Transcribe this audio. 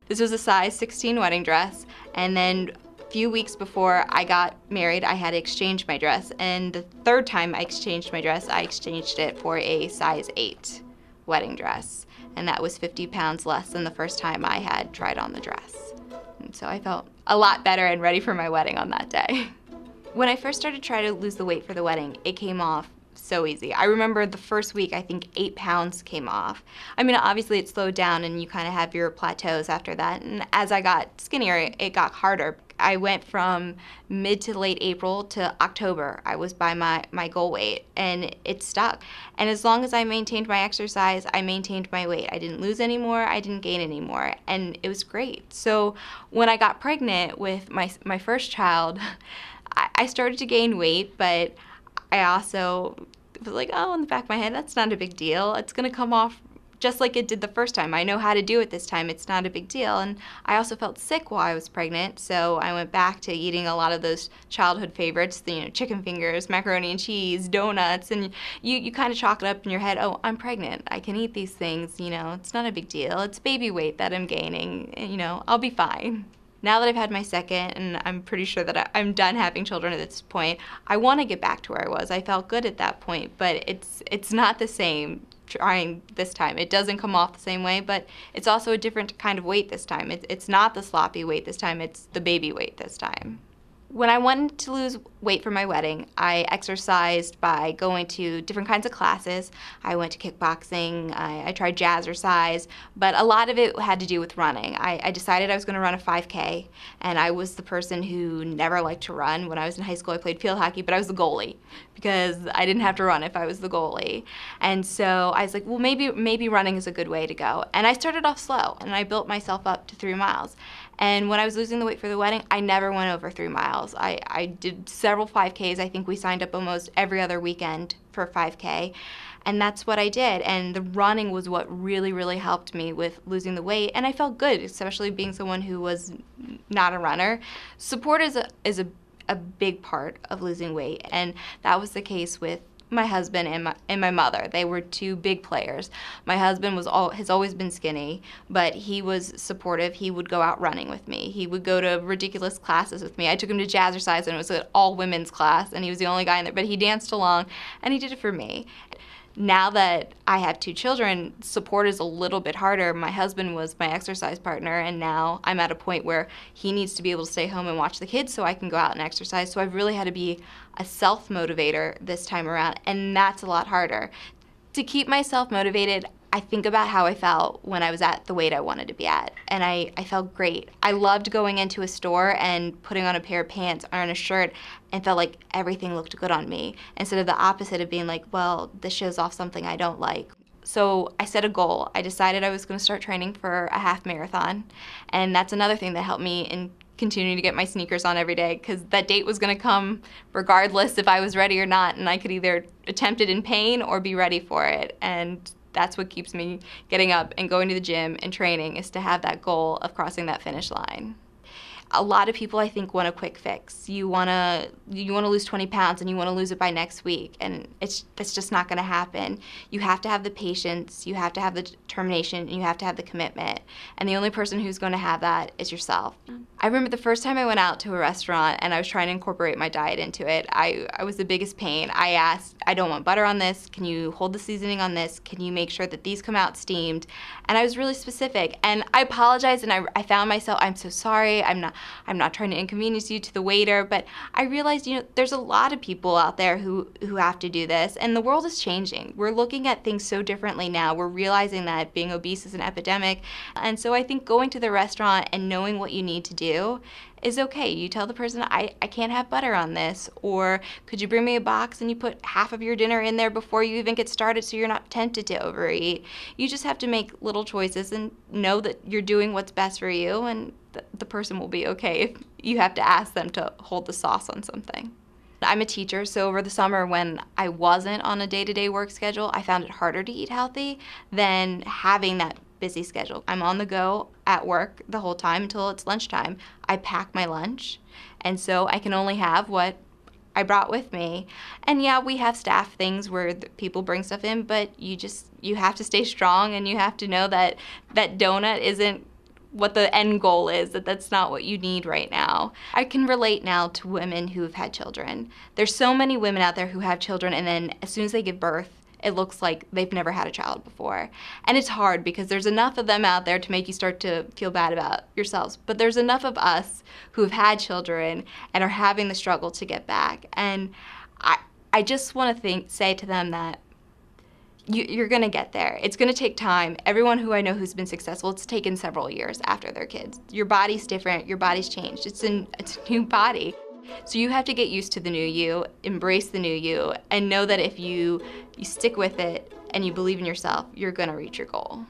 This was a size 16 wedding dress, and then a few weeks before I got married, I had to exchange my dress, and the third time I exchanged my dress, I exchanged it for a size 8 wedding dress, and that was 50 pounds less than the first time I had tried on the dress. And so I felt a lot better and ready for my wedding on that day. When I first started trying to lose the weight for the wedding, it came off so easy. I remember the first week, I think 8 pounds came off. I mean, obviously it slowed down and you kind of have your plateaus after that. And as I got skinnier, it got harder. I went from mid to late April to October. I was by my goal weight and it stuck. And as long as I maintained my exercise, I maintained my weight. I didn't lose any more, I didn't gain any more, and it was great. So when I got pregnant with my first child, I started to gain weight, but I also was like, oh, in the back of my head, that's not a big deal. It's gonna come off just like it did the first time. I know how to do it this time. It's not a big deal. And I also felt sick while I was pregnant, so I went back to eating a lot of those childhood favorites, chicken fingers, macaroni and cheese, donuts, and you kind of chalk it up in your head, oh, I'm pregnant. I can eat these things, it's not a big deal. It's baby weight that I'm gaining, I'll be fine. Now that I've had my second, and I'm pretty sure that I'm done having children at this point, I want to get back to where I was. I felt good at that point, but it's not the same trying this time. It doesn't come off the same way, but it's also a different kind of weight this time. It's not the sloppy weight this time, it's the baby weight this time. When I wanted to lose weight for my wedding, I exercised by going to different kinds of classes. I went to kickboxing, I tried jazzercise, but a lot of it had to do with running. I decided I was going to run a 5K, and I was the person who never liked to run. When I was in high school, I played field hockey, but I was the goalie because I didn't have to run if I was the goalie. And so I was like, well, maybe running is a good way to go. And I started off slow, and I built myself up to 3 miles. And when I was losing the weight for the wedding, I never went over 3 miles. I did several 5Ks. I think we signed up almost every other weekend for a 5K. And that's what I did. And the running was what really, really helped me with losing the weight. And I felt good, especially being someone who was not a runner. Support is a big part of losing weight. And that was the case with my husband and my mother. They were 2 big players. My husband has always been skinny, but he was supportive. He would go out running with me. He would go to ridiculous classes with me. I took him to jazzercise, and it was an all-women's class, and he was the only guy in there, but he danced along, and he did it for me. Now that I have 2 children, support is a little bit harder. My husband was my exercise partner, and now I'm at a point where he needs to be able to stay home and watch the kids so I can go out and exercise. So I've really had to be a self-motivator this time around, and that's a lot harder. To keep myself motivated, I think about how I felt when I was at the weight I wanted to be at, and I felt great. I loved going into a store and putting on a pair of pants or on a shirt and felt like everything looked good on me, instead of the opposite of being like, well, this shows off something I don't like. So I set a goal. I decided I was going to start training for a half marathon, and that's another thing that helped me in continuing to get my sneakers on every day, because that date was going to come regardless if I was ready or not, and I could either attempt it in pain or be ready for it. And that's what keeps me getting up and going to the gym and training, is to have that goal of crossing that finish line. A lot of people, I think, want a quick fix. You want to lose 20 pounds and you want to lose it by next week, and that's just not going to happen. You have to have the patience, you have to have the determination, and you have to have the commitment. And the only person who's going to have that is yourself. I remember the first time I went out to a restaurant and I was trying to incorporate my diet into it. I was the biggest pain. I asked, I don't want butter on this. Can you hold the seasoning on this? Can you make sure that these come out steamed? And I was really specific. And I apologized, and I found myself, I'm so sorry. I'm not trying to inconvenience you to the waiter, but I realized, there's a lot of people out there who have to do this, and the world is changing. We're looking at things so differently now. We're realizing that being obese is an epidemic, and so I think going to the restaurant and knowing what you need to do is okay. You tell the person, I can't have butter on this, or could you bring me a box and you put half of your dinner in there before you even get started so you're not tempted to overeat. You just have to make little choices and know that you're doing what's best for you, and the person will be okay if you have to ask them to hold the sauce on something. I'm a teacher, so over the summer when I wasn't on a day-to-day work schedule, I found it harder to eat healthy than having that busy schedule. I'm on the go at work the whole time until it's lunchtime. I pack my lunch, and so I can only have what I brought with me. And yeah, we have staff things where people bring stuff in, but you have to stay strong, and you have to know that that donut isn't what the end goal is, that that's not what you need right now. I can relate now to women who have had children. There's so many women out there who have children, and then as soon as they give birth, it looks like they've never had a child before. And it's hard because there's enough of them out there to make you start to feel bad about yourselves. But there's enough of us who have had children and are having the struggle to get back. And I just want to say to them that you're going to get there. It's going to take time. Everyone who I know who's been successful, it's taken several years after their kids. Your body's different. Your body's changed. It's a new body. So you have to get used to the new you, embrace the new you, and know that if you stick with it and you believe in yourself, you're going to reach your goal.